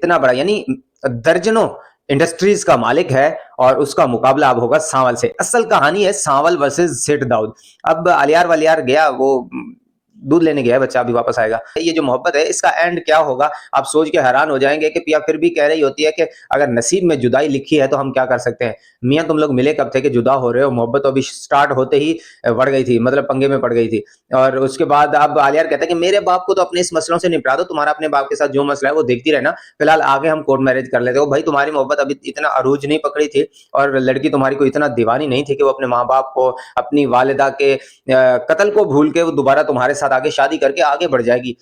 इतना बड़ा यानी दर्जनों इंडस्ट्रीज का मालिक है और उसका मुकाबला अब होगा सांवल से। असल कहानी है सांवल वर्सेस सेठ दाऊद। अब आलियार वालियार गया, वो दूध लेने गया है बच्चा, अभी वापस आएगा। ये जो मोहब्बत है इसका एंड क्या होगा आप सोच के हैरान हो जाएंगे कि पिया फिर भी कह रही होती है कि अगर नसीब में जुदाई लिखी है तो हम क्या कर सकते हैं। मियाँ तुम लोग मिले कब थे कि जुदा हो रहे हो। मोहब्बत तो अभी स्टार्ट होते ही बढ़ गई थी, मतलब पंगे में पड़ गई थी। और उसके बाद अब आलियार कहता है कि मेरे बाप को तो अपने इस मसलों से निपटा दो, तुम्हारा अपने बाप के साथ जो मसला है वो देखती रहना, फिलहाल आगे हम कोर्ट मैरिज कर लेते हो। भाई तुम्हारी मोहब्बत अभी इतना अरूज नहीं पकड़ी थी और लड़की तुम्हारी को इतना दीवानी नहीं थी कि वो अपने माँ बाप को, अपनी वालिदा के कत्ल को भूल के वो दोबारा तुम्हारे साथ आगे शादी करके आगे बढ़ जाएगी।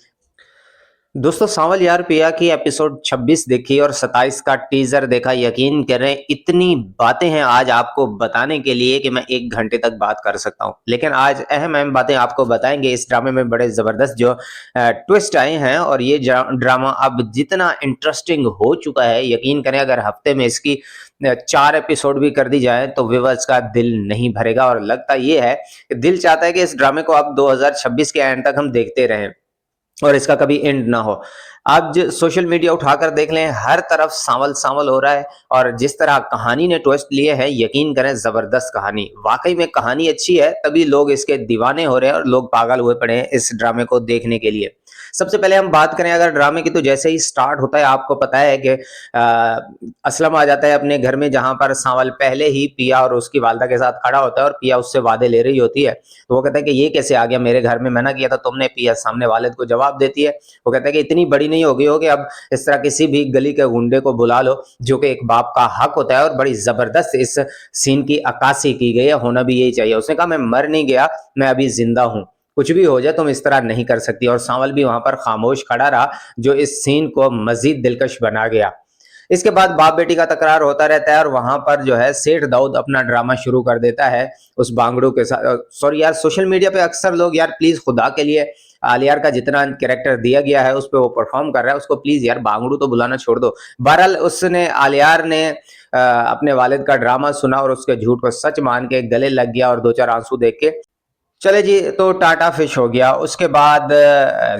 दोस्तों सांवल यार पिया की एपिसोड 26 देखी और 27 का टीजर देखा। यकीन करें इतनी बातें हैं आज आपको बताने के लिए कि मैं 1 घंटे तक बात कर सकता हूं, लेकिन आज अहम अहम बातें आपको बताएंगे। इस ड्रामे में बड़े जबरदस्त जो ट्विस्ट आए हैं और ये ड्रामा अब जितना इंटरेस्टिंग हो चुका है, यकीन करें अगर हफ्ते में इसकी 4 एपिसोड भी कर दी जाए तो व्यूअर्स का दिल नहीं भरेगा। और लगता ये है कि दिल चाहता है कि इस ड्रामे को अब 2026 के एंड तक हम देखते रहें और इसका कभी एंड ना हो। आज सोशल मीडिया उठाकर देख लें, हर तरफ सांवल सांवल हो रहा है और जिस तरह कहानी ने ट्विस्ट लिए हैं, यकीन करें जबरदस्त कहानी। वाकई में कहानी अच्छी है तभी लोग इसके दीवाने हो रहे हैं और लोग पागल हुए पड़े हैं इस ड्रामे को देखने के लिए। सबसे पहले हम बात करें अगर ड्रामे की, तो जैसे ही स्टार्ट होता है आपको पता है कि असलम आ जाता है अपने घर में, जहां पर सांवल पहले ही पिया और उसकी वालदा के साथ खड़ा होता है और पिया उससे वादे ले रही होती है। तो वो कहता है कि ये कैसे आ गया मेरे घर में, मना किया था तुमने। पिया सामने वालिद को जवाब देती है। वो कहता है कि इतनी बड़ी नहीं हो गई हो कि अब इस तरह किसी भी गली के गुंडे को बुला लो, जो कि एक बाप का हक होता है। और बड़ी जबरदस्त इस सीन की अक्कासी की गई है, होना भी यही चाहिए। उसने कहा मैं मर नहीं गया, मैं अभी जिंदा हूं, कुछ भी हो जाए तुम इस तरह नहीं कर सकती। और सांवल भी वहां पर खामोश खड़ा रहा, जो इस सीन को मजीद दिलकश बना गया। इसके बाद बाप बेटी का तकरार होता रहता है और वहां पर जो है सेठ दाऊद अपना ड्रामा शुरू कर देता है उस बांगड़ू के साथ। सॉरी यार, सोशल मीडिया पे अक्सर लोग यार प्लीज खुदा के लिए आलियार का जितना कैरेक्टर दिया गया है उस पर वो परफॉर्म कर रहा है, उसको प्लीज यार बांगड़ू तो बुलाना छोड़ दो। बहरहाल उसने, आलियार ने अपने वालिद का ड्रामा सुना और उसके झूठ को सच मान के गले लग गया और 2 4 आंसू देख के चले जी, तो टाटा फिश हो गया। उसके बाद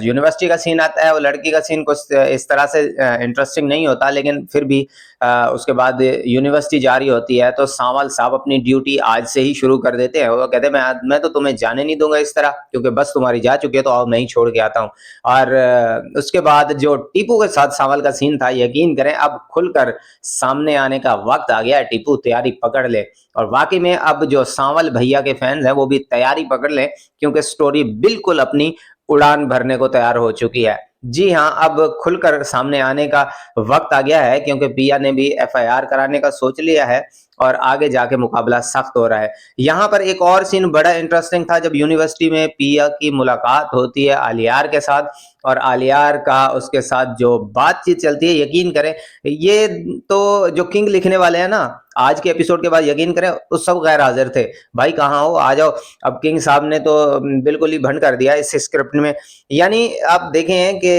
यूनिवर्सिटी का सीन आता है। वो लड़की का सीन कुछ इस तरह से इंटरेस्टिंग नहीं होता, लेकिन फिर भी उसके बाद यूनिवर्सिटी जारी होती है तो सांवल साहब अपनी ड्यूटी आज से ही शुरू कर देते हैं। वो कहते हैं मैं तो तुम्हें जाने नहीं दूंगा इस तरह, क्योंकि बस तुम्हारी जा चुकी है तो आओ मैं ही छोड़ के आता हूँ। और उसके बाद जो टीपू के साथ सांवल का सीन था, यकीन करें अब खुलकर सामने आने का वक्त आ गया है। टीपू तैयारी पकड़ ले। और वाकई में अब जो सांवल भैया के फैंस हैं वो भी तैयारी पकड़ लें, क्योंकि स्टोरी बिल्कुल अपनी उड़ान भरने को तैयार हो चुकी है। जी हाँ, अब खुलकर सामने आने का वक्त आ गया है, क्योंकि पिया ने भी एफआईआर कराने का सोच लिया है और आगे जाके मुकाबला सख्त हो रहा है। यहाँ पर एक और सीन बड़ा इंटरेस्टिंग था, जब यूनिवर्सिटी में पिया की मुलाकात होती है आलियार के साथ और आलियार का उसके साथ जो बातचीत चलती है, यकीन करें ये तो जो किंग लिखने वाले हैं ना, आज के एपिसोड के बाद यकीन करें उस सब गैर हाजिर थे। भाई कहाँ हो, आ जाओ। अब किंग साहब ने तो बिल्कुल ही भंड कर दिया इस स्क्रिप्ट में। यानी आप देखें कि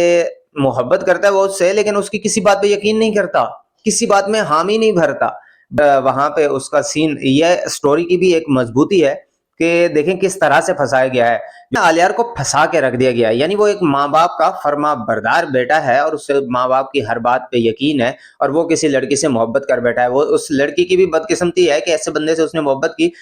मोहब्बत करता है वो उससे, लेकिन उसकी किसी बात पे यकीन नहीं करता, किसी बात में हामी नहीं भरता। वहां पे उसका सीन, यह स्टोरी की भी एक मजबूती है कि देखें किस तरह से फंसाया गया है। आलियार को फंसा के रख दिया गया है। यानी वो एक माँ बाप का फर्मा बरदार बेटा है और उससे माँ बाप की हर बात पे यकीन है और वो किसी लड़की से मोहब्बत कर बैठा है। वो उस लड़की की भी बदकिस्मती है कि ऐसे बंदे से उसने मोहब्बत की।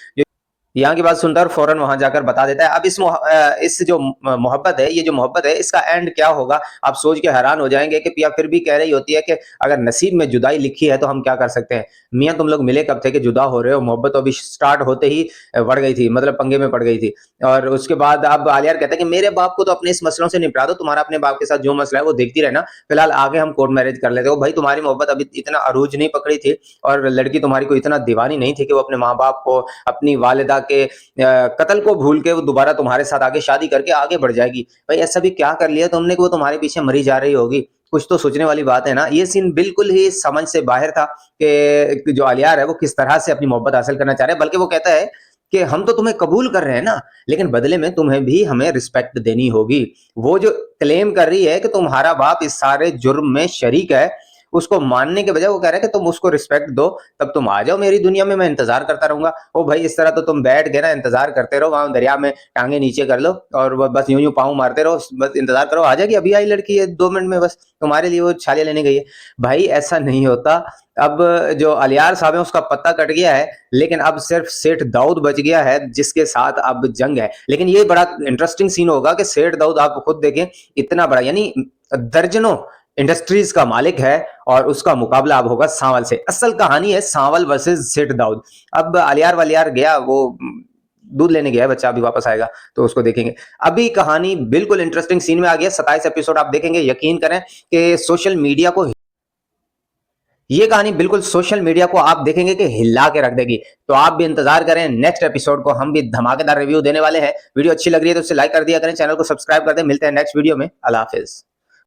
यहाँ की बात सुनता है और फौरन वहां जाकर बता देता है। अब इस जो मोहब्बत है, ये जो मोहब्बत है, इसका एंड क्या होगा आप सोच के हैरान हो जाएंगे कि पिया फिर भी कह रही होती है कि अगर नसीब में जुदाई लिखी है तो हम क्या कर सकते हैं। मियाँ तुम लोग मिले कब थे कि जुदा हो रहे हो। मोहब्बत तो अभी स्टार्ट होते ही बढ़ गई थी, मतलब पंगे में पड़ गई थी। और उसके बाद अब आलियार कहता है कि मेरे बाप को तो अपने इस मसलों से निपटा दो, तुम्हारा अपने बाप के साथ जो मसला है वो देखती रहना, फिलहाल आगे हम कोर्ट मैरिज कर लेते हो। भाई तुम्हारी मोहब्बत अभी इतना अरूज नहीं पकड़ी थी और लड़की तुम्हारी को इतना दीवानी नहीं थी कि वो अपने माँ बाप को, अपनी वालिदा के कत्ल को भूल के वो दोबारा तुम्हारे साथ आगे शादी करके आगे बढ़ जाएगी। भाई ऐसा भी क्या कर लिया तुमने कि वो तुम्हारे पीछे मरी जा रही होगी। कुछ तो सोचने वाली बात है ना। ये सीन बिल्कुल ही समझ से बाहर था कि जो आलियार है वो किस तरह से अपनी मोहब्बत हासिल करना चाह रहे हैं। बल्कि वो कहता है कि हम तो तुम्हें कबूल कर रहे हैं ना, लेकिन बदले में तुम्हें भी हमें रिस्पेक्ट देनी होगी। वो जो क्लेम कर रही है कि तुम्हारा बाप इस सारे जुर्म में शरीक है, उसको मानने के बजाय वो कह रहा है कि तुम उसको रिस्पेक्ट दो, तब तुम आ जाओ मेरी दुनिया में, मैं इंतजार करता रहूंगा। ओ भाई, इस तरह तो तुम बैठ गए ना, इंतजार करते रहो वहां दरिया में, टांगे नीचे कर लो और बस यूं यूं पाँव मारते रहो, बस इंतजार करो आ जाएगी, अभी आई लड़की है 2 मिनट में, बस तुम्हारे लिए वो छाले लेने गई है। भाई ऐसा नहीं होता। अब जो अलियार साहब है उसका पत्ता कट गया है, लेकिन अब सिर्फ सेठ दाऊद बच गया है जिसके साथ अब जंग है। लेकिन ये बड़ा इंटरेस्टिंग सीन होगा कि सेठ दाऊद आप खुद देखें, इतना बड़ा यानी दर्जनों इंडस्ट्रीज का मालिक है और उसका मुकाबला अब होगा सांवल से। असल कहानी है सांवल वर्सेस सेठ दाऊद। अब अलियार वलियार गया, वो दूध लेने गया है बच्चा, अभी वापस आएगा तो उसको देखेंगे। अभी कहानी बिल्कुल इंटरेस्टिंग सीन में आ गया, 27 एपिसोड आप देखेंगे, यकीन करें कि सोशल मीडिया को, ये कहानी बिल्कुल सोशल मीडिया को आप देखेंगे कि हिला के रख देगी। तो आप भी इंतजार करें नेक्स्ट एपिसोड को, हम भी धमाकेदार रिव्यू देने वाले हैं। वीडियो अच्छी लग रही है तो उसे लाइक कर दिया करें, चैनल को सब्सक्राइब कर दें। मिलते हैं नेक्स्ट वीडियो में, अल्लाह हाफिज।